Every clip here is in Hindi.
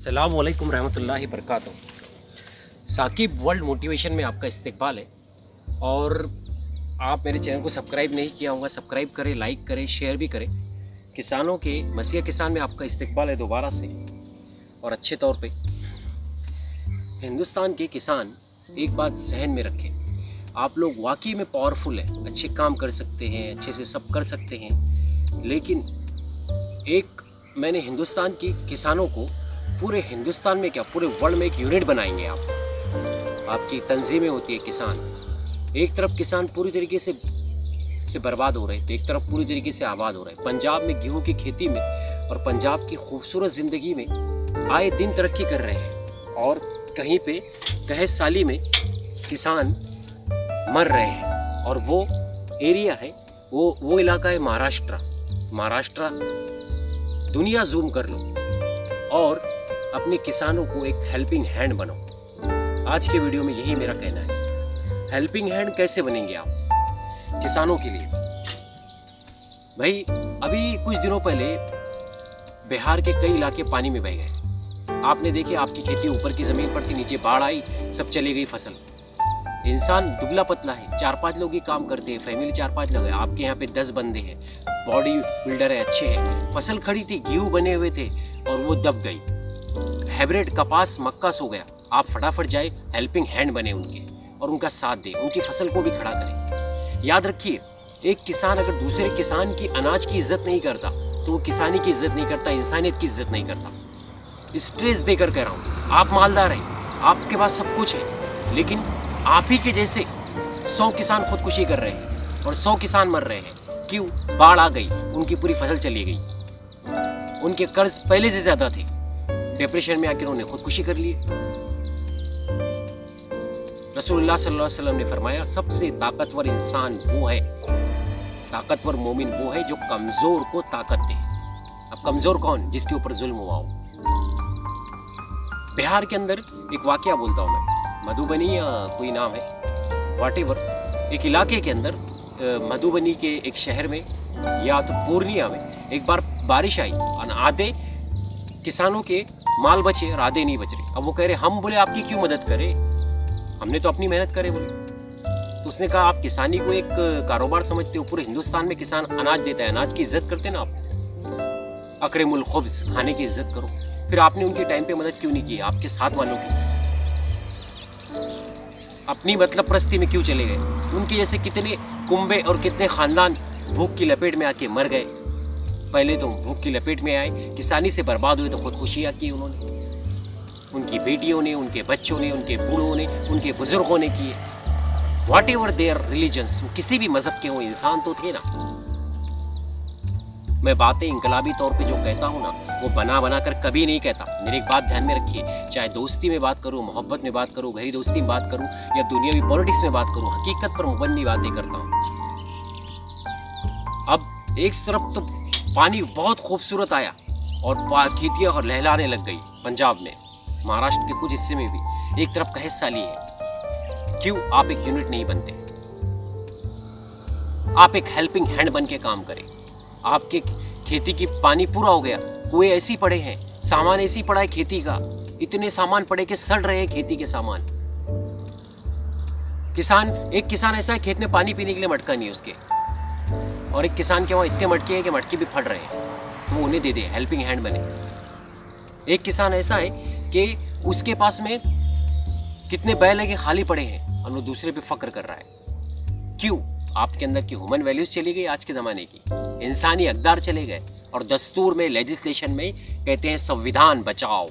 अस्सलामु अलैकुम रहमतुल्लाहि बरकातुहू। साकिब वर्ल्ड मोटिवेशन में आपका इस्तकबाल है। और आप मेरे चैनल को सब्सक्राइब नहीं किया होगा, सब्सक्राइब करें, लाइक करें, शेयर भी करें। किसानों के मसीहा किसान में आपका इस्तकबाल है दोबारा से और अच्छे तौर पे। हिंदुस्तान के किसान एक बात जहन में रखें, आप लोग वाकई में पावरफुल हैं, अच्छे काम कर सकते हैं, अच्छे से सब कर सकते हैं। लेकिन एक मैंने हिंदुस्तान के किसानों को पूरे हिंदुस्तान में क्या पूरे वर्ल्ड में एक यूनिट बनाएंगे। आपकी तंजीमें होती है किसान, एक तरफ किसान पूरी तरीके से बर्बाद हो रहे थे, एक तरफ पूरी तरीके से आबाद हो रहे हैं। पंजाब में गेहूं की खेती में और पंजाब की खूबसूरत ज़िंदगी में आए दिन तरक्की कर रहे हैं, और कहीं पे तहस साली में किसान मर रहे हैं। और वो एरिया है, वो इलाका है महाराष्ट्र। दुनिया जूम कर लो और अपने किसानों को एक हेल्पिंग हैंड बनो। आज के वीडियो में यही मेरा कहना है। हेल्पिंग हैंड कैसे बनेंगे आप किसानों के लिए? भाई अभी कुछ दिनों पहले बिहार के कई इलाके पानी में बह गए। आपने देखे, आपकी खेती ऊपर की जमीन पर थी, नीचे बाढ़ आई, सब चली गई फसल। इंसान दुबला पतला है, 4-5 लोग ही काम करते हैं, फैमिली 4-5 लोग हैं। आपके यहाँ पे 10 बंदे हैं, बॉडी बिल्डर है, अच्छे हैं। फसल खड़ी थी, गेहूं बने हुए थे और वो दब गई। हाइब्रिड कपास मक्का सो गया। आप फटाफट जाए, हेल्पिंग हैंड बने उनके और उनका साथ दे, उनकी फसल को भी खड़ा करें। याद रखिए, एक किसान अगर दूसरे किसान की अनाज की इज्जत नहीं करता तो वो किसानी की इज्जत नहीं करता, इंसानियत की इज्जत नहीं करता। स्ट्रेस देकर कह रहा हूँ, आप मालदार हैं, आपके पास सब कुछ है, लेकिन आप ही के जैसे 100 किसान खुदकुशी कर रहे हैं और 100 किसान मर रहे हैं। क्यों? बाढ़ आ गई, उनकी पूरी फसल चली गई, उनके कर्ज पहले से ज्यादा थे, डिप्रेशन में आकर उन्होंने खुदकुशी कर ली। रसूलुल्लाह सल्लल्लाहु अलैहि वसल्लम ने फरमाया, सबसे ताकतवर इंसान वो है, ताकतवर मोमिन वो है जो कमजोर को ताकत दे। अब कमजोर कौन? जिसके ऊपर जुल्म हुआ हो। बिहार के अंदर एक वाकया बोलता हूं मैं, मधुबनी या कोई नाम है, व्हाटएवर, एक इलाके के अंदर मधुबनी के एक शहर में या तो पूर्णिया में एक बार बारिश आई और आधे किसानों के माल बचे और आधे नहीं बच रहे। अब वो कह रहे, हम बोले आपकी क्यों मदद करें, हमने तो अपनी मेहनत करे बोले। तो उसने कहा, आप किसानी को एक कारोबार समझते हो? पूरे हिंदुस्तान में किसान अनाज देता है, अनाज की इज्जत करते ना आप? अकरमुल खुब्स, खाने की इज्जत करो। फिर आपने उनके टाइम पे मदद क्यों नहीं की? आपके साथ वालों की अपनी मतलब प्रस्ती में क्यों चले गए? उनके जैसे कितने कुंबे और कितने खानदान भूख की लपेट में आके मर गए। पहले तो भूख की लपेट में आए, किसानी से बर्बाद हुए तो खुदकुशियां की उन्होंने, उनकी बेटियों ने, उनके बच्चों ने, उनके बूढ़ों ने, उनके बुजुर्गों ने किए। वॉट एवर देयर रिलीजन्स, किसी भी मजहब के हो, इंसान तो थे ना। मैं बातें इनकलाबी तौर पे जो कहता हूँ ना, वो बना कर कभी नहीं कहता। मेरी एक बात ध्यान में रखिए, चाहे दोस्ती में बात करूँ, मोहब्बत में बात करूँ, गहरी दोस्ती में बात करूँ या दुनियावी पॉलिटिक्स में बात करूँ, हकीकत पर मुबन्नी बातें करता हूँ। अब एक तरफ तो पानी बहुत खूबसूरत आया और खेतियाँ और लहलाने लग गई पंजाब में, महाराष्ट्र के कुछ हिस्से में भी। एक तरफ कहस साली है। क्यों आप एक यूनिट नहीं बनते? आप एक हेल्पिंग हैंड बन के काम करें। आपके खेती की पानी पूरा हो गया, कुएं ऐसी पड़े हैं, सामान ऐसी पड़ा है खेती का, इतने सामान पड़े कि सड़ रहे हैं खेती के सामान। एक किसान ऐसा है, खेत में पानी पीने के लिए मटका नहीं है उसके, और एक किसान के वहां इतने मटके हैं कि मटके भी फट रहे हैं, तो वो उन्हें दे दे, हेल्पिंग हैंड बने। एक किसान ऐसा है कि उसके पास में कितने बैल है कि खाली पड़े हैं और वो दूसरे पे फक्र कर रहा है। क्यों? आपके अंदर की ह्यूमन वैल्यूज चली गई, आज के जमाने की इंसानी अकदार चले गए। और दस्तूर में, लेजिस्लेशन में कहते हैं संविधान बचाओ,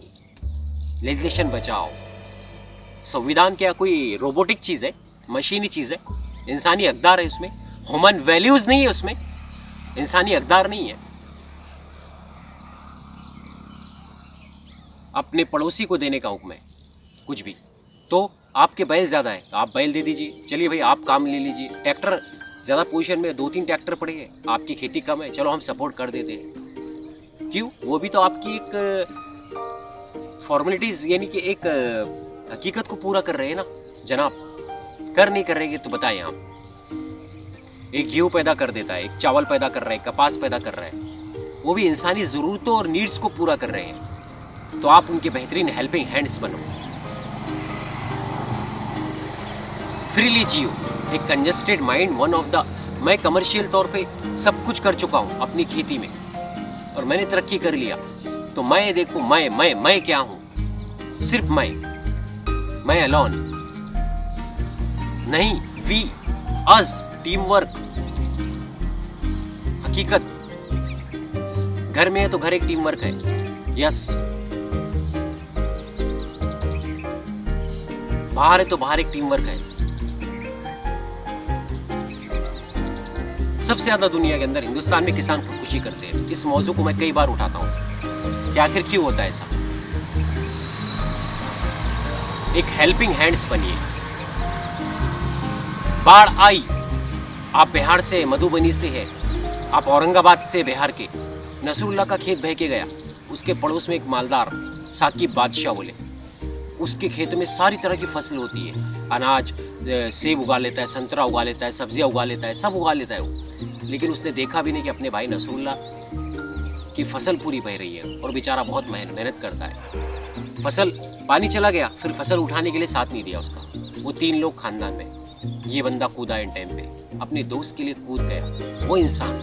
लेजिस्लेशन बचाओ। संविधान क्या कोई रोबोटिक चीज है, मशीनी चीज है? इंसानी अकदार है उसमें, ह्यूमन वैल्यूज नहीं है उसमें, इंसानी अकदार नहीं है। अपने पड़ोसी को देने का हुक्म है कुछ भी। तो आपके बैल ज्यादा है तो आप बैल दे दीजिए, चलिए भाई आप काम ले लीजिए। ट्रैक्टर ज्यादा पोजीशन में, 2-3 ट्रैक्टर पड़े हैं, आपकी खेती कम है, चलो हम सपोर्ट कर देते हैं। क्यों? वो भी तो आपकी एक फॉर्मेलिटीज यानी कि एक हकीकत को पूरा कर रहे हैं ना जनाब। कर नहीं कर रहे तो बताएं आप। एक गेहूं पैदा कर देता है, एक चावल पैदा कर रहा है, कपास पैदा कर रहा है, वो भी इंसानी ज़रूरतों और नीड्स को पूरा कर रहे हैं। तो आप उनके बेहतरीन हेल्पिंग हैंड्स बनो। फ्रीली जियो। एक congested mind one of the, मैं कमर्शियल तौर पे सब कुछ कर चुका हूँ अपनी खेती में और मैंने तरक्की कर लिया, तो मैं देखो मैं क्या हूँ, सिर्फ मैं अलोन नहीं, वी अस, टीम वर्क। हकीकत घर में है तो घर एक टीम वर्क है, यस। बाहर है तो बाहर एक टीम वर्क है। सबसे ज्यादा दुनिया के अंदर हिंदुस्तान में किसान खुदकुशी करते हैं। इस मौजू को मैं कई बार उठाता हूं कि आखिर क्यों होता है ऐसा। एक हेल्पिंग हैंड्स बनिए। बाढ़ आई, आप बिहार से, मधुबनी से है, आप औरंगाबाद से, बिहार के, नसरुल्लाह का खेत बह के गया, उसके पड़ोस में एक मालदार साकिब बादशाह बोले, उसके खेत में सारी तरह की फसल होती है, अनाज, सेब उगा लेता है, संतरा उगा लेता है, सब्जियां उगा लेता है, सब उगा लेता है वो, लेकिन उसने देखा भी नहीं कि अपने भाई नसरुल्लाह की फसल पूरी बह रही है और बेचारा बहुत मेहनत करता है। फसल, पानी चला गया, फिर फसल उठाने के लिए साथ नहीं दिया उसका। वो 3 लोग खानदान में, ये बंदा कूदा इन टाइम पे, अपने दोस्त के लिए कूद गया। वो इंसान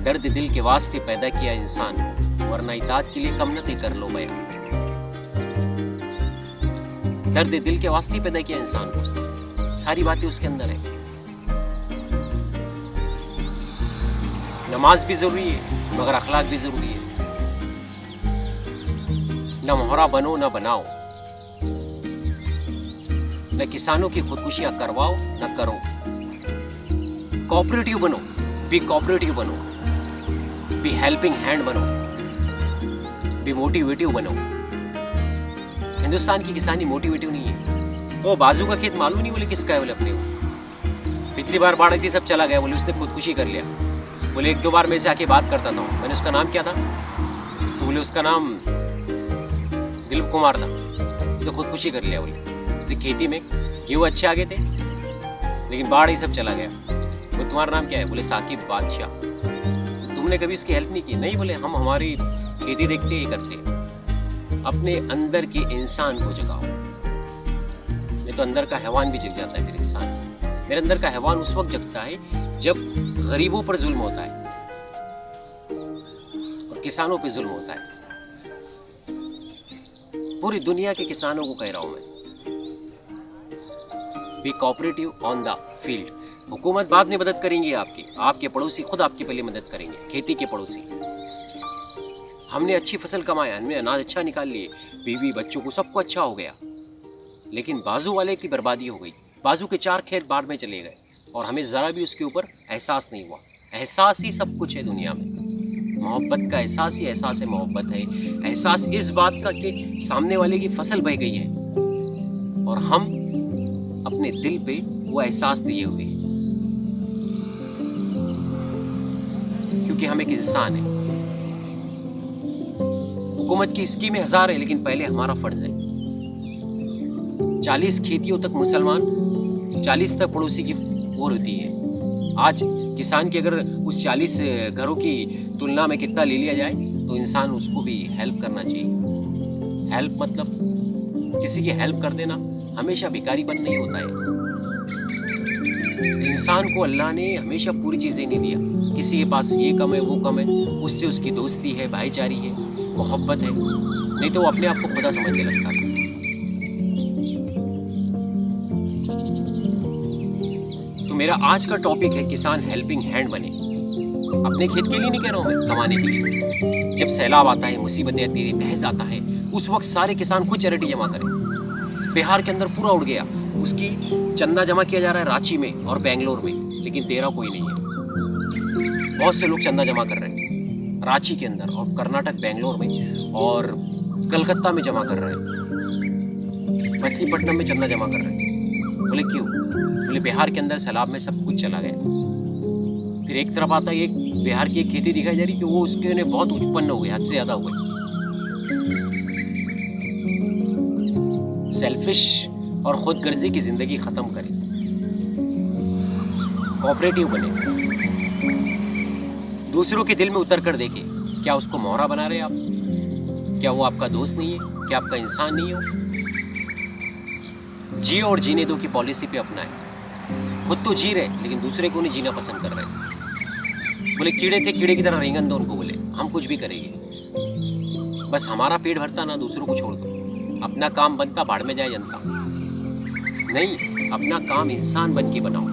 दर्द दिल के वास्ते पैदा किया इंसान, वरना इताअत के लिए कम न थे कर लो बयां। दर्द दिल के वास्ते पैदा किया इंसान को उसने, सारी बातें उसके अंदर है। नमाज भी जरूरी है मगर अखलाक भी जरूरी है। न मोहरा बनो न बनाओ, न किसानों की खुदकुशियां करवाओ न करो। कोऑपरेटिव बनो, बी कोऑपरेटिव बनो, बी हेल्पिंग हैंड बनो, बी मोटिवेटिव बनो। हिंदुस्तान की किसानी मोटिवेटिव नहीं है। वो बाजू का खेत मालूम नहीं बोले किसका है, बोले अपने को। पिछली बार बाढ़ आई थी, सब चला गया, बोले उसने खुदकुशी कर लिया। बोले 1-2 बार मेरे से आके बात करता था, मैंने उसका नाम क्या था, तो बोले उसका नाम दिलीप कुमार था, तो खुदकुशी कर लिया। बोले तो खेती में गेहूँ अच्छे आ गए थे, लेकिन बाढ़ ही सब चला गया। वो तुम्हारा नाम क्या है, बोले साकिब बादशाह। तुमने कभी उसकी हेल्प नहीं की? नहीं, बोले हम हमारी खेती देखते ही करते। अपने अंदर के इंसान को जगाओ, नहीं तो अंदर का हैवान भी जग जाता है फिर इंसान। मेरे अंदर का हैवान उस वक्त जगता है जब गरीबों पर जुल्म होता है और किसानों पर जुल्म होता है। पूरी दुनिया के किसानों को कह रहा हूं मैं, be cooperative on the field. हुकूमत बाद में मदद करेंगे आपकी, आपके पड़ोसी खुद आपकी पहले मदद करेंगे, खेती के पड़ोसी। हमने अच्छी फसल कमाया, हमने अनाज अच्छा निकाल लिए, बीवी बच्चों को सबको अच्छा हो गया, लेकिन बाजू वाले की बर्बादी हो गई। बाजू के 4 खेत बाढ़ में चले गए और हमें जरा भी उसके ऊपर एहसास नहीं हुआ। एहसास ही सब कुछ है दुनिया में। मोहब्बत का एहसास ही एहसास है, मोहब्बत है। एहसास इस बात का कि सामने वाले की फसल बह गई है और हम अपने दिल पे वो एहसास दिए हुए हैं, क्योंकि हम एक इंसान है। हुकूमत की स्कीमें 1000 है, लेकिन पहले हमारा फर्ज है। 40 खेतियों तक मुसलमान, 40 तक पड़ोसी की वो होती है। आज किसान की अगर उस 40 घरों की तुलना में कितना ले लिया जाए, तो इंसान उसको भी हेल्प करना चाहिए। हेल्प मतलब किसी की हेल्प कर देना, हमेशा भिखारी बन नहीं होता है। इंसान को अल्लाह ने हमेशा पूरी चीज़ें नहीं दिया। किसी के पास ये कम है, वो कम है, उससे उसकी दोस्ती है, भाईचारी है, मोहब्बत है, नहीं तो वो अपने आप को खुदा समझने लगता था। तो मेरा आज का टॉपिक है किसान हेल्पिंग हैंड बने। अपने खेत के लिए नहीं कह रहा हूँ मैं, कमाने के लिए। जब सैलाब आता है, मुसीबतें आती है, तहस आता है, उस वक्त सारे किसान खुद चैरिटी जमा करें। बिहार के अंदर पूरा उड़ गया, उसकी चंदा जमा किया जा रहा है रांची में और बेंगलोर में, लेकिन दे रहा कोई नहीं है। बहुत से लोग चंदा जमा कर रहे हैं रांची के अंदर और कर्नाटक, बेंगलोर में और कलकत्ता में जमा कर रहे हैं, मछलीपट्टनम में चंदा जमा कर रहे हैं। बोले क्यों? बोले बिहार के अंदर सैलाब में सब कुछ चला गया। फिर एक तरफ आता है, एक बिहार की एक खेती दिखाई जा रही कि वो उसके लिए बहुत उत्पन्न हो गई, हद से ज़्यादा हो गई। सेल्फिश और खुद गर्जी की जिंदगी खत्म करें, कोऑपरेटिव बने, दूसरों के दिल में उतर कर देखें। क्या उसको मोहरा बना रहे आप? क्या वो आपका दोस्त नहीं है? क्या आपका इंसान नहीं हो? जियो और जीने दो की पॉलिसी पे अपनाएं। खुद तो जी रहे लेकिन दूसरे को नहीं जीना पसंद कर रहे। बोले कीड़े थे, कीड़े की तरह रेंगन दो उनको, बोले हम कुछ भी करेंगे, बस हमारा पेट भरता ना, दूसरों को छोड़ दो। अपना काम बनता, भाड़ में जाए जनता। नहीं, अपना काम इंसान बन के बनाओ,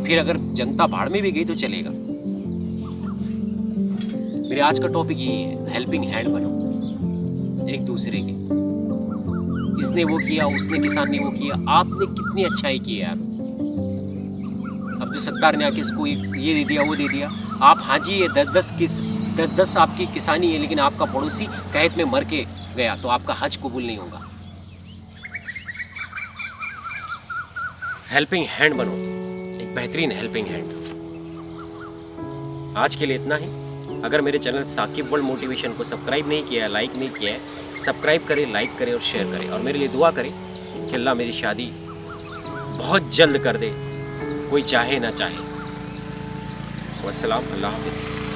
फिर अगर जनता भाड़ में भी गई तो चलेगा। मेरे आज का टॉपिक यही है, हेल्पिंग हैंड बनो एक दूसरे के। इसने वो किया, उसने, किसान ने वो किया, आपने कितनी अच्छाई की है यार। अब जो सत्तार ने आके इसको ये दे दिया, वो दे दिया। आप हाजी है, 10 आपकी किसानी है, लेकिन आपका पड़ोसी कहत में मर के गया तो आपका हज कबूल नहीं होगा। हेल्पिंग हैंड बनो, एक बेहतरीन हेल्पिंग हैंड। आज के लिए इतना ही। अगर मेरे चैनल साकिब वर्ल्ड मोटिवेशन को सब्सक्राइब नहीं किया है, लाइक नहीं किया है, सब्सक्राइब करें, लाइक करें और शेयर करें, और मेरे लिए दुआ करें कि अल्लाह मेरी शादी बहुत जल्द कर दे, कोई चाहे ना चाहे। वस्सलाम, अल्लाह हाफिज़।